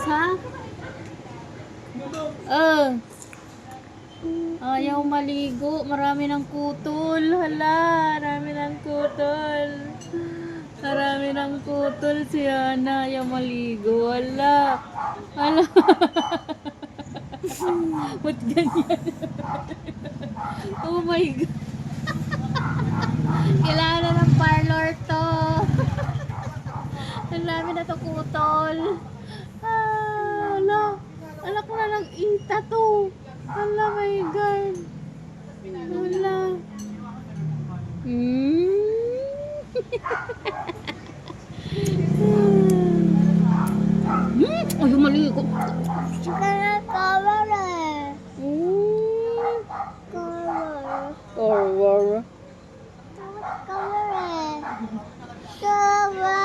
ha? Ayaw maligo. Marami ng kutol. Hala, marami ng kutol. Marami ng kutol si Ana. Ayaw maligo. Hala. Hala. Ba't ganyan? Oh my God. Kailangan na ng parlor to. Ang dami na to kutol. Hala. Alak na ng ita to. Hala, my God. Hala. Ayaw maligo. Kaya cover eh. Cover. Cover. Cover eh. Cover.